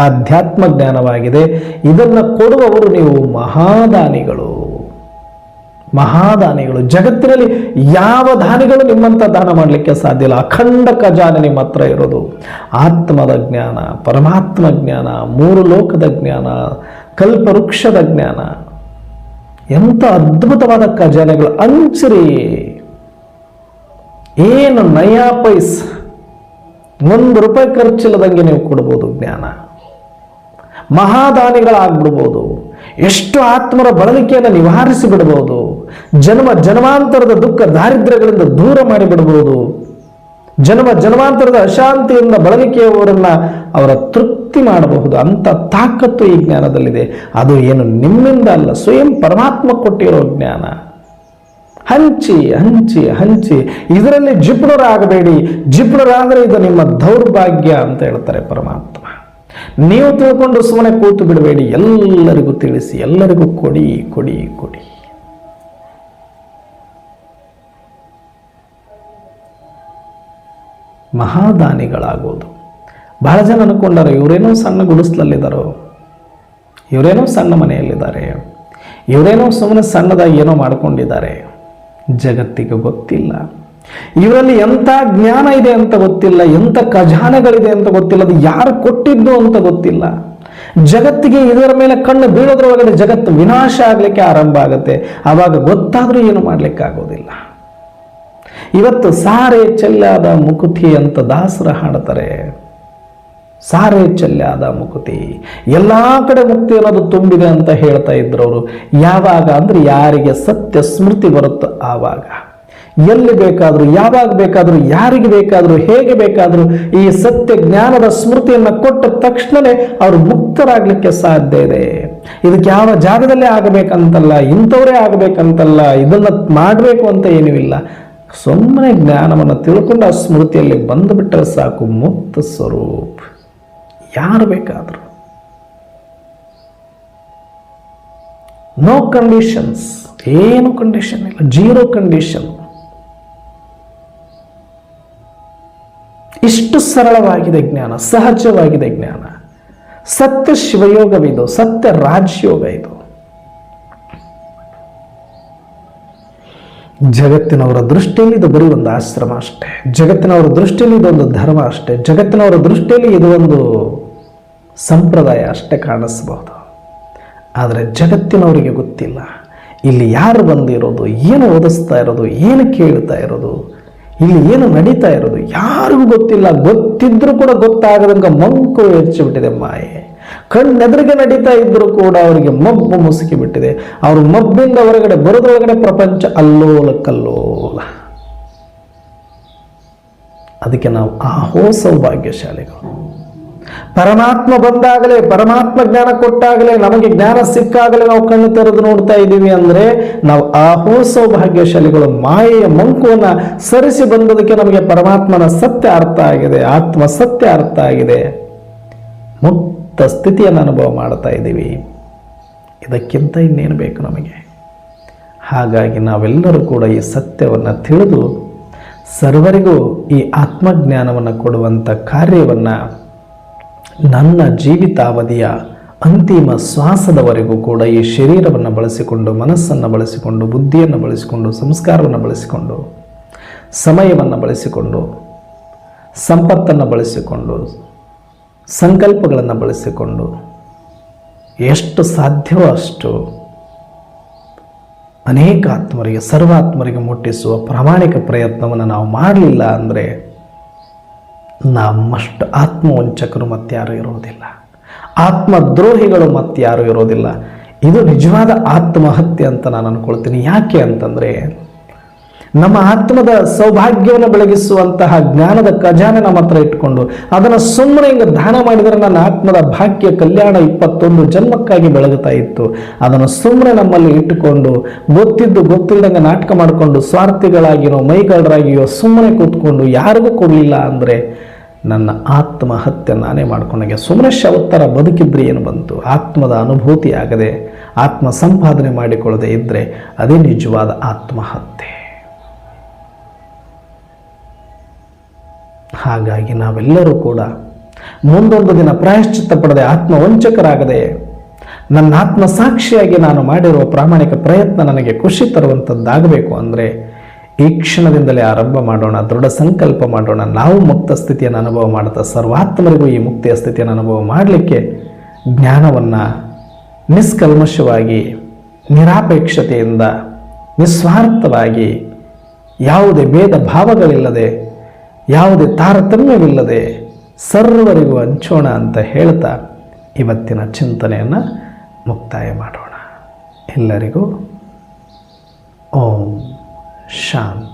ಆಧ್ಯಾತ್ಮ ಜ್ಞಾನವಾಗಿದೆ. ಇದನ್ನು ಕೊಡುವವರು ನೀವು ಮಹಾದಾನಿಗಳು. ಮಹಾದಾನಿಗಳು ಜಗತ್ತಿನಲ್ಲಿ ಯಾವ ದಾನಿಗಳು ನಿಮ್ಮಂಥ ದಾನ ಮಾಡಲಿಕ್ಕೆ ಸಾಧ್ಯ ಇಲ್ಲ. ಅಖಂಡ ಖಜಾನೆ ನಿಮ್ಮ ಹತ್ರ ಇರೋದು ಆತ್ಮದ ಜ್ಞಾನ, ಪರಮಾತ್ಮ ಜ್ಞಾನ, ಮೂರು ಲೋಕದ ಜ್ಞಾನ, ಕಲ್ಪವೃಕ್ಷದ ಜ್ಞಾನ. ಎಂಥ ಅದ್ಭುತವಾದ ಖಜಾನೆಗಳು. ಹಂಚ್ರಿ. ಏನು ನಯಾ ಪೈಸ್, ₹1 ಖರ್ಚಿಲ್ಲದಂಗೆ ನೀವು ಕೊಡ್ಬೋದು ಜ್ಞಾನ. ಮಹಾದಾನಿಗಳಾಗ್ಬಿಡ್ಬೋದು. ಎಷ್ಟು ಆತ್ಮರ ಬಳಲಿಕೆಯನ್ನು ನಿವಾರಿಸಿ ಬಿಡಬಹುದು. ಜನ್ಮಾಂತರದ ದುಃಖ ದಾರಿದ್ರ್ಯಗಳಿಂದ ದೂರ ಮಾಡಿಬಿಡಬಹುದು. ಜನ್ಮಾಂತರದ ಅಶಾಂತಿಯಿಂದ ಬಳಲಿಕೆಯವರನ್ನ ಅವರ ತೃಪ್ತಿ ಮಾಡಬಹುದು. ಅಂತ ತಾಕತ್ತು ಈ ಜ್ಞಾನದಲ್ಲಿದೆ. ಅದು ಏನು ನಿಮ್ಮಿಂದ ಅಲ್ಲ, ಸ್ವಯಂ ಪರಮಾತ್ಮ ಕೊಟ್ಟಿರೋ ಜ್ಞಾನ. ಹಂಚಿ ಹಂಚಿ ಹಂಚಿ. ಇದರಲ್ಲಿ ಜಿಪುಣರಾಗಬೇಡಿ. ಜಿಪುಣರಾದರೆ ಇದು ನಿಮ್ಮ ದೌರ್ಭಾಗ್ಯ ಅಂತ ಹೇಳ್ತಾರೆ ಪರಮಾತ್ಮ. ನೀವು ತಿಳ್ಕೊಂಡು ಸುಮ್ಮನೆ ಕೂತು ಬಿಡಬೇಡಿ. ಎಲ್ಲರಿಗೂ ತಿಳಿಸಿ, ಎಲ್ಲರಿಗೂ ಕೊಡಿ ಕೊಡಿ ಕೊಡಿ. ಮಹಾದಾನಿಗಳಾಗೋದು. ಬಹಳ ಜನ ಅನ್ಕೊಂಡಾರೆ ಇವರೇನೋ ಸಣ್ಣ ಗುಡಿಸ್ಲಲ್ಲಿದ್ದಾರೋ, ಇವರೇನೋ ಸಣ್ಣ ಮನೆಯಲ್ಲಿದ್ದಾರೆ, ಇವರೇನೋ ಸುಮ್ಮನೆ ಸಣ್ಣದಾಗಿ ಏನೋ ಮಾಡ್ಕೊಂಡಿದ್ದಾರೆ. ಜಗತ್ತಿಗೆ ಗೊತ್ತಿಲ್ಲ ಇವರಲ್ಲಿ ಎಂಥ ಜ್ಞಾನ ಇದೆ ಅಂತ ಗೊತ್ತಿಲ್ಲ, ಎಂಥ ಖಜಾನೆಗಳಿದೆ ಅಂತ ಗೊತ್ತಿಲ್ಲ, ಅದು ಯಾರು ಕೊಟ್ಟಿದ್ದು ಅಂತ ಗೊತ್ತಿಲ್ಲ. ಜಗತ್ತಿಗೆ ಇದರ ಮೇಲೆ ಕಣ್ಣು ಬೀಳೋದ್ರೊಳಗಡೆ ಜಗತ್ತು ವಿನಾಶ ಆಗಲಿಕ್ಕೆ ಆರಂಭ ಆಗುತ್ತೆ. ಆವಾಗ ಗೊತ್ತಾದರೂ ಏನು ಮಾಡಲಿಕ್ಕೆ ಆಗೋದಿಲ್ಲ. ಇವತ್ತು ಸಾರೆ ಚೆಲ್ಲಾದ ಮುಕುತಿ ಅಂತ ದಾಸರ ಹಾಡ್ತಾರೆ. ಸಾರೆ ಚೆಲ್ಲಾದ ಮುಕುತಿ, ಎಲ್ಲ ಕಡೆ ಮುಕ್ತಿ ಅನ್ನೋದು ತುಂಬಿದೆ ಅಂತ ಹೇಳ್ತಾ ಇದ್ರು ಅವರು. ಯಾವಾಗ ಅಂದ್ರೆ ಯಾರಿಗೆ ಸತ್ಯ ಸ್ಮೃತಿ ಬರುತ್ತೋ ಆವಾಗ. ಎಲ್ಲಿ ಬೇಕಾದರೂ, ಯಾವಾಗ ಬೇಕಾದರೂ, ಯಾರಿಗೆ ಬೇಕಾದರೂ, ಹೇಗೆ ಬೇಕಾದರೂ ಈ ಸತ್ಯ ಜ್ಞಾನದ ಸ್ಮೃತಿಯನ್ನು ಕೊಟ್ಟ ತಕ್ಷಣವೇ ಅವರು ಮುಕ್ತರಾಗಲಿಕ್ಕೆ ಸಾಧ್ಯ ಇದೆ. ಇದಕ್ಕೆ ಯಾವ ಜಾಗದಲ್ಲೇ ಆಗಬೇಕಂತಲ್ಲ, ಇಂಥವರೇ ಆಗಬೇಕಂತಲ್ಲ, ಇದನ್ನು ಮಾಡಬೇಕು ಅಂತ ಏನೂ ಇಲ್ಲ. ಸುಮ್ಮನೆ ಜ್ಞಾನವನ್ನು ತಿಳ್ಕೊಂಡು ಆ ಸ್ಮೃತಿಯಲ್ಲಿ ಬಂದುಬಿಟ್ಟರೆ ಸಾಕು. ಮುಕ್ತ ಸ್ವರೂಪ. ಯಾರು ಬೇಕಾದರೂ. No conditions. ಏನು ಕಂಡೀಷನ್ ಇಲ್ಲ, ಜೀರೋ ಕಂಡೀಷನ್. ಇಷ್ಟು ಸರಳವಾಗಿದೆ ಜ್ಞಾನ, ಸಹಜವಾಗಿದೆ ಜ್ಞಾನ. ಸತ್ಯ ಶಿವಯೋಗವಿದು, ಸತ್ಯ ರಾಜಯೋಗ ಇದು. ಜಗತ್ತಿನವರ ದೃಷ್ಟಿಯಲ್ಲಿ ಇದು ಬರೀ ಒಂದು ಆಶ್ರಮ ಅಷ್ಟೇ. ಜಗತ್ತಿನವರ ದೃಷ್ಟಿಯಲ್ಲಿ ಇದೊಂದು ಧರ್ಮ ಅಷ್ಟೇ. ಜಗತ್ತಿನವರ ದೃಷ್ಟಿಯಲ್ಲಿ ಇದು ಒಂದು ಸಂಪ್ರದಾಯ ಅಷ್ಟೇ ಕಾಣಿಸಬಹುದು. ಆದರೆ ಜಗತ್ತಿನವರಿಗೆ ಗೊತ್ತಿಲ್ಲ ಇಲ್ಲಿ ಯಾರು ಬಂದಿರೋದು, ಏನು ಓದಿಸ್ತಾ ಇರೋದು, ಏನು ಕೇಳ್ತಾ ಇರೋದು, ಇಲ್ಲಿ ಏನು ನಡೀತಾ ಇರೋದು ಯಾರಿಗೂ ಗೊತ್ತಿಲ್ಲ. ಗೊತ್ತಿದ್ರೂ ಕೂಡ ಗೊತ್ತಾಗದಂಗೆ ಮಂಕು ಹೆಚ್ಚಿಬಿಟ್ಟಿದೆ ಮಾಯೆ. ಕಣ್ಣೆದುರಿಗೆ ನಡೀತಾ ಇದ್ರೂ ಕೂಡ ಅವರಿಗೆ ಮಬ್ಬು ಮುಸುಕಿ ಬಿಟ್ಟಿದೆ. ಅವರು ಮಬ್ಬಿಂದ ಹೊರಗಡೆ ಬರೋದ್ರೊಳಗಡೆ ಪ್ರಪಂಚ ಅಲ್ಲೋಲ ಕಲ್ಲೋಲ. ಅದಕ್ಕೆ ನಾವು ಆಹೋ ಸೌಭಾಗ್ಯಶಾಲಿಗಳು. ಪರಮಾತ್ಮ ಬಂದಾಗಲೇ, ಪರಮಾತ್ಮ ಜ್ಞಾನ ಕೊಟ್ಟಾಗಲೇ, ನಮಗೆ ಜ್ಞಾನ ಸಿಕ್ಕಾಗಲೇ ನಾವು ಕಣ್ಣು ತೆರೆದು ನೋಡ್ತಾ ಇದ್ದೀವಿ ಅಂದ್ರೆ ನಾವು ಆಹೋ ಸೌಭಾಗ್ಯಶಾಲಿಗಳು. ಮಾಯೆಯ ಮಂಕುವನ್ನು ಸರಿಸಿ ಬಂದದಕ್ಕೆ ನಮಗೆ ಪರಮಾತ್ಮನ ಸತ್ಯ ಅರ್ಥ ಆಗಿದೆ, ಆತ್ಮ ಸತ್ಯ ಅರ್ಥ ಆಗಿದೆ, ಮುಕ್ತ ಸ್ಥಿತಿಯನ್ನು ಅನುಭವ ಮಾಡ್ತಾ ಇದ್ದೀವಿ. ಇದಕ್ಕಿಂತ ಇನ್ನೇನು ಬೇಕು ನಮಗೆ? ಹಾಗಾಗಿ ನಾವೆಲ್ಲರೂ ಕೂಡ ಈ ಸತ್ಯವನ್ನು ತಿಳಿದು ಸರ್ವರಿಗೂ ಈ ಆತ್ಮಜ್ಞಾನವನ್ನು ಕೊಡುವಂಥ ಕಾರ್ಯವನ್ನು ನನ್ನ ಜೀವಿತಾವಧಿಯ ಅಂತಿಮ ಶ್ವಾಸದವರೆಗೂ ಕೂಡ ಈ ಶರೀರವನ್ನು ಬಳಸಿಕೊಂಡು, ಮನಸ್ಸನ್ನು ಬಳಸಿಕೊಂಡು, ಬುದ್ಧಿಯನ್ನು ಬಳಸಿಕೊಂಡು, ಸಂಸ್ಕಾರವನ್ನು ಬಳಸಿಕೊಂಡು, ಸಮಯವನ್ನು ಬಳಸಿಕೊಂಡು, ಸಂಪತ್ತನ್ನು ಬಳಸಿಕೊಂಡು, ಸಂಕಲ್ಪಗಳನ್ನು ಬಳಸಿಕೊಂಡು ಎಷ್ಟು ಸಾಧ್ಯವೋ ಅಷ್ಟು ಅನೇಕ ಆತ್ಮರಿಗೆ, ಸರ್ವಾತ್ಮರಿಗೆ ಮುಟ್ಟಿಸುವ ಪ್ರಾಮಾಣಿಕ ಪ್ರಯತ್ನವನ್ನು ನಾವು ಮಾಡಲಿಲ್ಲ ಅಂದರೆ ನಮ್ಮಷ್ಟು ಆತ್ಮವಂಚಕರು ಮತ್ತಾರು ಇರೋದಿಲ್ಲ, ಆತ್ಮದ್ರೋಹಿಗಳು ಮತ್ತಾರು ಇರೋದಿಲ್ಲ. ಇದು ನಿಜವಾದ ಆತ್ಮಹತ್ಯೆ ಅಂತ ನಾನು ಅನ್ಕೊಳ್ತೀನಿ. ಯಾಕೆ ಅಂತಂದರೆ ನಮ್ಮ ಆತ್ಮದ ಸೌಭಾಗ್ಯವನ್ನು ಬೆಳಗಿಸುವಂತಹ ಜ್ಞಾನದ ಖಜಾನೆ ನಮ್ಮ ಹತ್ರ ಇಟ್ಕೊಂಡು ಅದನ್ನು ಸುಮ್ಮನೆ ಹಿಂಗೆ ದಾನ ಮಾಡಿದರೆ ನನ್ನ ಆತ್ಮದ ಭಾಗ್ಯ ಕಲ್ಯಾಣ 21 ಜನ್ಮಕ್ಕಾಗಿ ಬೆಳಗುತ್ತಾ ಇತ್ತು. ಅದನ್ನು ಸುಮ್ಮನೆ ನಮ್ಮಲ್ಲಿ ಇಟ್ಟುಕೊಂಡು ಗೊತ್ತಿದ್ದು ಗೊತ್ತಿಲ್ಲದಂಗೆ ನಾಟಕ ಮಾಡಿಕೊಂಡು ಸ್ವಾರ್ಥಿಗಳಾಗಿಯೋ ಮೈಗಳ್ಳರಾಗಿಯೋ ಸುಮ್ಮನೆ ಕೂತ್ಕೊಂಡು ಯಾರಿಗೂ ಕೊಡಲಿಲ್ಲ ಅಂದರೆ ನನ್ನ ಆತ್ಮಹತ್ಯೆ ನಾನೇ ಮಾಡ್ಕೊಂಡಾಗೆ. ಸುಮ್ಮನೆ ಶವತ್ತರ ಬದುಕಿದ್ರೆ ಏನು ಬಂತು? ಆತ್ಮದ ಅನುಭೂತಿ ಆಗದೆ, ಆತ್ಮ ಸಂಪಾದನೆ ಮಾಡಿಕೊಳ್ಳದೆ ಇದ್ದರೆ ಅದೇ ನಿಜವಾದ ಆತ್ಮಹತ್ಯೆ. ಹಾಗಾಗಿ ನಾವೆಲ್ಲರೂ ಕೂಡ ಮುಂದೊಂದು ದಿನ ಪ್ರಾಯಶ್ಚಿತ್ತ ಪಡದೆ, ಆತ್ಮವಂಚಕರಾಗದೆ, ನನ್ನ ಆತ್ಮ ಸಾಕ್ಷಿಯಾಗಿ ನಾನು ಮಾಡಿರುವ ಪ್ರಾಮಾಣಿಕ ಪ್ರಯತ್ನ ನನಗೆ ಖುಷಿ ತರುವಂಥದ್ದಾಗಬೇಕು ಅಂದರೆ ಈ ಕ್ಷಣದಿಂದಲೇ ಆರಂಭ ಮಾಡೋಣ, ದೃಢ ಸಂಕಲ್ಪ ಮಾಡೋಣ. ನಾವು ಮುಕ್ತ ಸ್ಥಿತಿಯನ್ನು ಅನುಭವ ಮಾಡ್ತಾ ಸರ್ವಾತ್ಮರಿಗೂ ಈ ಮುಕ್ತಿಯ ಸ್ಥಿತಿಯನ್ನು ಅನುಭವ ಮಾಡಲಿಕ್ಕೆ ಜ್ಞಾನವನ್ನು ನಿಷ್ಕಲ್ಮಶವಾಗಿ, ನಿರಾಪೇಕ್ಷತೆಯಿಂದ, ನಿಸ್ವಾರ್ಥವಾಗಿ, ಯಾವುದೇ ಭೇದ ಭಾವಗಳಿಲ್ಲದೆ, ಯಾವುದೇ ತಾರತಮ್ಯವಿಲ್ಲದೆ ಸರ್ವರಿಗೂ ಹಂಚೋಣ ಅಂತ ಹೇಳ್ತಾ ಇವತ್ತಿನ ಚಿಂತನೆಯನ್ನು ಮುಕ್ತಾಯ ಮಾಡೋಣ. ಎಲ್ಲರಿಗೂ ಓಂ ಶಾಂತಿ.